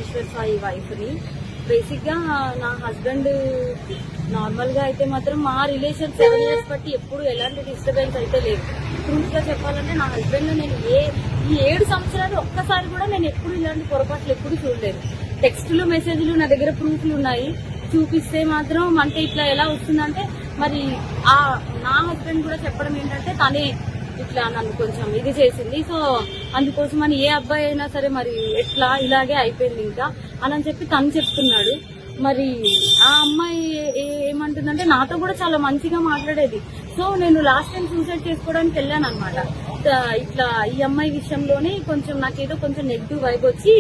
Eshwar Sai wife ని. Basic గా నా హస్బెండ్ నార్మల్ గా అయితే మాత్రం మా రిలేషన్ 7 years బట్టి ఎప్పుడు ఎలాంటి డిస్టర్బెన్స్ అయితే లేదు. ట్రూత్ గా చెప్పాలంటే నా హస్బెండ్ నేను ఈ 7 సంవత్సరాలు ఒక్కసారి కూడా నేను ఎప్పుడు ఇలాంటి పొరపాట్లు ఎప్పుడు చూడలేదు. టెక్స్టులు మెసేజ్లు నా దగ్గర ప్రూఫ్లు ఉన్నాయి, చూపిస్తే మాత్రం అంటే ఇట్లా ఎలా వస్తుందంటే మరి నా హస్బెండ్ కూడా చెప్పడం ఏంటంటే తనే ఇట్లా నన్ను కొంచెం ఇది చేసింది. సో అందుకోసం అని ఏ అబ్బాయి అయినా సరే మరి ఎట్లా ఇలాగే అయిపోయింది ఇంకా అని చెప్పి తను చెప్తున్నాడు. మరి ఆ అమ్మాయి ఏమంటుందంటే నాతో కూడా చాలా మంచిగా మాట్లాడేది. సో నేను లాస్ట్ టైం సూసైడ్ చేసుకోవడానికి వెళ్ళాను అనమాట. ఇట్లా ఈ అమ్మాయి విషయంలోనే కొంచెం నాకేదో కొంచెం నెగిటివ్ వైబ్ వచ్చి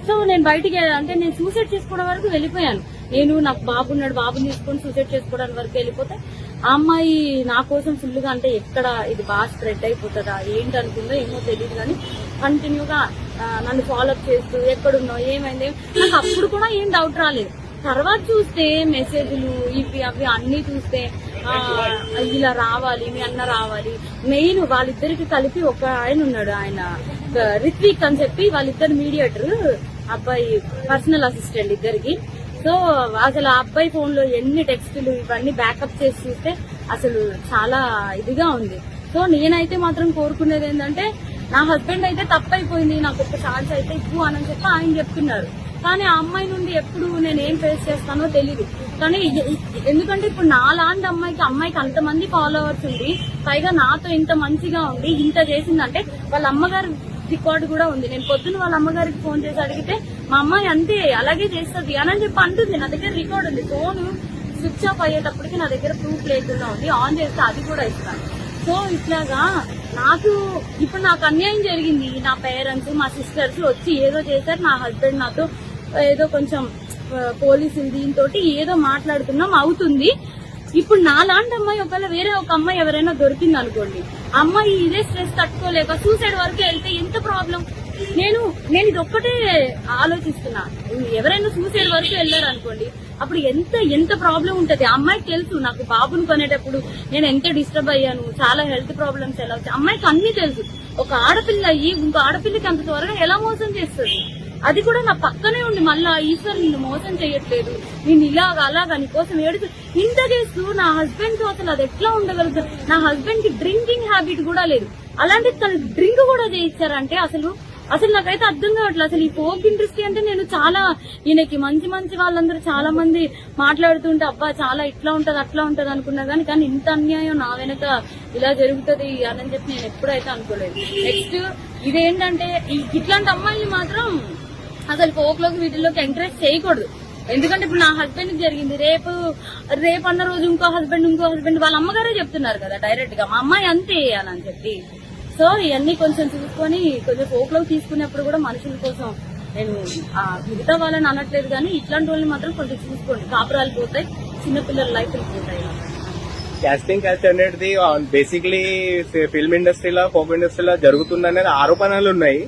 సో నేను బయటికి అంటే నేను సూసైడ్ చేసుకోవడం వరకు వెళ్ళిపోయాను. నేను నాకు బాబున్నాడు, బాబుని తీసుకొని సూసైడ్ చేసుకోవడానికి వరకు వెళ్ళిపోతే ఆ అమ్మాయి నా కోసం ఫుల్గా అంటే ఎక్కడ ఇది బాగా స్ప్రెడ్ అయిపోతుందా ఏంటి అనుకుందో ఏమో తెలియదు కానీ కంటిన్యూగా నన్ను ఫాలోఅప్ చేస్తూ ఎక్కడున్నావు ఏమైంది నాకు అప్పుడు కూడా ఏం డౌట్ రాలేదు. తర్వాత చూస్తే మెసేజ్లు ఇవి అవి అన్ని చూస్తే ఇలా రావాలి, మీ అన్న రావాలి. మెయిన్ వాళ్ళిద్దరికి కలిపి ఒక ఆయన ఉన్నాడు, ఆయన రిత్విక్ అని చెప్పి వాళ్ళిద్దరు మీడియేటర్, అబ్బాయి పర్సనల్ అసిస్టెంట్ ఇద్దరికి. సో అసలు ఆ అబ్బాయి ఫోన్ లో ఎన్ని టెక్స్టులు ఇవన్నీ బ్యాకప్ చేసి చూస్తే అసలు చాలా ఇదిగా ఉంది. సో నేనైతే మాత్రం కోరుకునేది ఏంటంటే నా హస్బెండ్ అయితే తప్పైపోయింది, నాకు ఒక ఛాన్స్ అయితే ఇవ్వు అని చెప్పి ఆయన చెప్తున్నారు. కానీ ఆ అమ్మాయి నుండి ఎప్పుడు నేను ఏం ఫేస్ చేస్తానో తెలీదు. కానీ ఎందుకంటే ఇప్పుడు నా లాంటి అమ్మాయికి అంతమంది ఫాలోవర్స్ ఉంది, పైగా నాతో ఇంత మంచిగా ఉండి ఇంత చేసిందంటే వాళ్ళ అమ్మగారు రికార్డు కూడా ఉంది. నేను పొద్దున్న వాళ్ళ అమ్మగారికి ఫోన్ చేసి అడిగితే మా అమ్మాయి అంతే అలాగే చేస్తుంది అని చెప్పి అంటుంది. నా దగ్గర రికార్డు ఉంది, ఫోన్ స్విచ్ ఆఫ్ అయ్యేటప్పటికి నా దగ్గర ప్రూఫ్ లేకుండా ఉంది, ఆన్ చేస్తే అది కూడా ఇస్తాను. సో ఇట్లాగా ఇప్పుడు నాకు అన్యాయం జరిగింది. నా పేరెంట్స్ మా సిస్టర్స్ వచ్చి ఏదో చేశారు, నా హస్బెండ్ నాతో ఏదో కొంచెం పోలీసులు దీంతో ఏదో మాట్లాడుతున్నాం అవుతుంది. ఇప్పుడు నా లాంటి అమ్మాయి ఒకవేళ వేరే ఒక అమ్మాయి ఎవరైనా దొరికింది అనుకోండి, అమ్మాయి ఇదే స్ట్రెస్ తట్టుకోలేక సూసైడ్ వరకు వెళ్తే ఎంత ప్రాబ్లం. నేను ఇది ఒక్కటే ఆలోచిస్తున్నా, ఎవరైనా సూసైడ్ వరకు వెళ్ళారు అనుకోండి అప్పుడు ఎంత ప్రాబ్లం ఉంటది. అమ్మాయికి తెలుసు నాకు బాబుని కొనేటప్పుడు నేను ఎంత డిస్టర్బ్ అయ్యాను, చాలా హెల్త్ ప్రాబ్లమ్స్ ఎలా వచ్చాయి అమ్మాయికి అన్ని తెలుసు. ఒక ఆడపిల్ల అయ్యి ఇంకో ఆడపిల్లకి అంత త్వరగా ఎలా మోసం చేస్తుంది. అది కూడా నా పక్కనే ఉండి మళ్ళా ఈశ్వర్ నిన్ను మోసం చేయట్లేదు, నేను అలాగా నీకోసం ఏడుచు ఇంత చేస్తూ నా హస్బెండ్ తో అసలు అది ఎట్లా ఉండగలుగుతారు. నా హస్బెండ్ కి డ్రింకింగ్ హ్యాబిట్ కూడా లేదు, అలాంటి తను డ్రింక్ కూడా చేయిస్తారంటే అసలు నాకైతే అర్థం కావట్లేదు. అసలు ఈ ఫోక్ ఇండస్ట్రీ అంటే నేను చాలా ఈయనకి మంచి వాళ్ళందరూ చాలా మంది మాట్లాడుతుంటే అబ్బా చాలా ఇట్లా ఉంటది అట్లా ఉంటది అనుకున్నా కానీ ఇంత అన్యాయం నా వెనక ఇలా జరుగుతుంది అని చెప్పి నేను ఎప్పుడైతే అనుకోలేదు. నెక్స్ట్ ఇదేంటంటే ఇట్లాంటి అమ్మాయిని మాత్రం అసలు ఫోక్ లోకి వీటిల్లోకి ఎంకరేజ్ చేయకూడదు. ఎందుకంటే ఇప్పుడు నా హస్బెండ్ కి జరిగింది, రేపు అన్న రోజు ఇంకో హస్బెండ్ వాళ్ళ అమ్మగారే చెప్తున్నారు కదా డైరెక్ట్ గా మా అమ్మాయి అంతే అని చెప్పి. సో ఇవన్నీ కొంచెం చూసుకొని కొంచెం ఫోక్ లోకి తీసుకునేప్పుడు కూడా మనుషుల కోసం నేను మిగతా వాళ్ళని అనట్లేదు కానీ ఇట్లాంటి వాళ్ళని మాత్రం కొంచెం చూసుకోండి, కాపురాలు పోతాయి, చిన్నపిల్లల లైఫ్లు పోతాయి. కాస్టింగ్ క్యాస్ట్ అనేది బేసిక్లీ ఫిల్మ్ ఇండస్ట్రీలో ఫోక్ ఇండస్ట్రీలో జరుగుతుందనేది ఆరోపణలు ఉన్నాయి.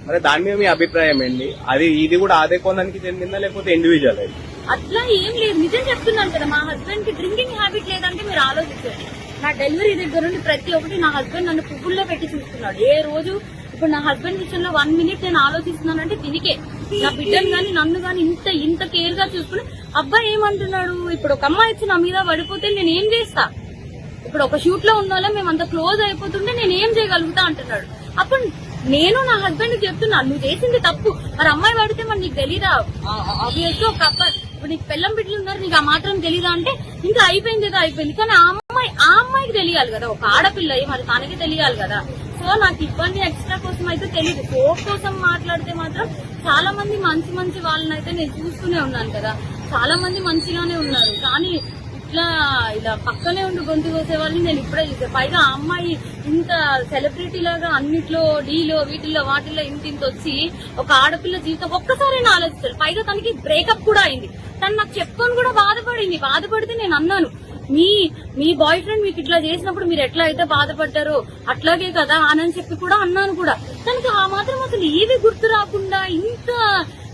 మరి దాని మీద మీ అభిప్రాయం ఏంటి? ఇది కూడా అదే కోణానికి చెందిందా లేకపోతే ఇండివిజువల్? అట్లా ఏం లేదు, నిజం చెప్తున్నాను కదా. మా హస్బెండ్ కి డ్రింకింగ్ హ్యాబిట్ లేదంటే మీరు ఆలోచించండి. నా డెలివరీ దగ్గర నుండి ప్రతి ఒక్కటి నా హస్బెండ్ నన్ను పువ్వుల్లో పెట్టి చూస్తున్నాడు. ఏ రోజు ఇప్పుడు నా హస్బెండ్ విషయంలో 1 minute నేను ఆలోచిస్తున్నానంటే దీనికే. నా బిడ్డను గాని నన్ను గాని ఇంత కేర్ గా చూసుకుని అబ్బాయి ఏమంటున్నాడు, ఇప్పుడు ఒక అమ్మాయి వచ్చి నా మీద పడిపోతే నేను ఏం చేస్తా, ఇప్పుడు ఒక షూట్ లో ఉన్న వాళ్ళం మేము అంత క్లోజ్ అయిపోతుంటే నేను ఏం చేయగలుగుతా అంటున్నాడు. అప్పుడు నేను నా హస్బెండ్ కి చెప్తున్నా నువ్వు చేసింది తప్పు, మరి అమ్మాయి పడితే మరి నీకు తెలీదా, ఆబ్వియస్గా ఒక అబ్బాయి ఇప్పుడు నీకు పిల్లం బిడ్డలు ఉన్నారు నీకు ఆ మాత్రం తెలీదా అంటే ఇంకా అయిపోయింది ఏదో అయిపోయింది. కానీ ఆ అమ్మాయికి తెలియాలి కదా, ఒక ఆడపిల్ల మరి తనకి తెలియాలి కదా. సో నాకు ఇబ్బంది ఎక్స్ట్రా కోసం అయితే తెలియదు. ఫోక్ కోసం మాట్లాడితే మాత్రం చాలా మంది మంచి వాళ్ళని అయితే నేను చూస్తూనే ఉన్నాను కదా, చాలా మంది మంచిగానే ఉన్నారు. కానీ ఇలా పక్కనే ఉండి గొంతు కోసే వాళ్ళని నేను ఇప్పుడే చూసాను. పైగా ఆ అమ్మాయి ఇంత సెలబ్రిటీ లాగా అన్నిట్లో డీలో వీటిల్లో వాటిల్లో ఇంత వచ్చి ఒక ఆడపిల్ల జీవితం ఒక్కసారైనా ఆలోచిస్తారు. పైగా తనకి బ్రేకప్ కూడా అయింది. తను నాకు చెప్పుకొని కూడా బాధపడితే నేను అన్నాను మీ బాయ్ ఫ్రెండ్ మీకు ఇట్లా చేసినప్పుడు మీరు ఎట్లా అయితే బాధపడ్డారో అట్లాగే కదా అని చెప్పి కూడా అన్నాను కూడా. తనకి ఆ మాత్రం అసలు ఏది గుర్తు రాకుండా ఇంత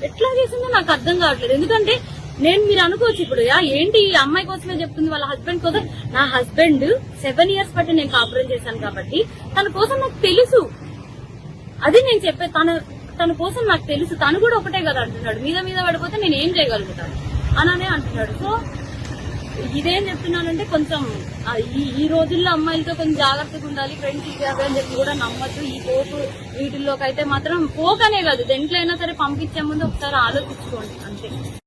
ఎట్లా చేసిందో నాకు అర్థం కావట్లేదు. ఎందుకంటే మీరు అనుకోవచ్చు ఇప్పుడు ఏంటి ఈ అమ్మాయి కోసమే చెప్తుంది వాళ్ళ హస్బెండ్ కోసం. నా హస్బెండ్ 7 years బట్టి నేను కాపురం చేశాను కాబట్టి తన కోసం నాకు తెలుసు. అది నేను చెప్పే తన కోసం నాకు తెలుసు, తను కూడా ఒకటే కదా అంటున్నాడు, మీద మీద పడిపోతే నేను ఏం చేయగలుగుతాను అననే అంటున్నాడు. సో ఇదేం చెప్తున్నానంటే కొంచెం ఈ రోజుల్లో అమ్మాయిలతో కొంచెం జాగ్రత్తగా ఉండాలి, ఫ్రెండ్స్ ఇచ్చారు అని చెప్పి కూడా నమ్మద్దు. ఈ పోకు వీటిల్లోకి అయితే మాత్రం పోకనే కాదు, దేంట్లో అయినా సరే పంపించే ముందు ఒకసారి ఆలోచించుకోండి అంతే.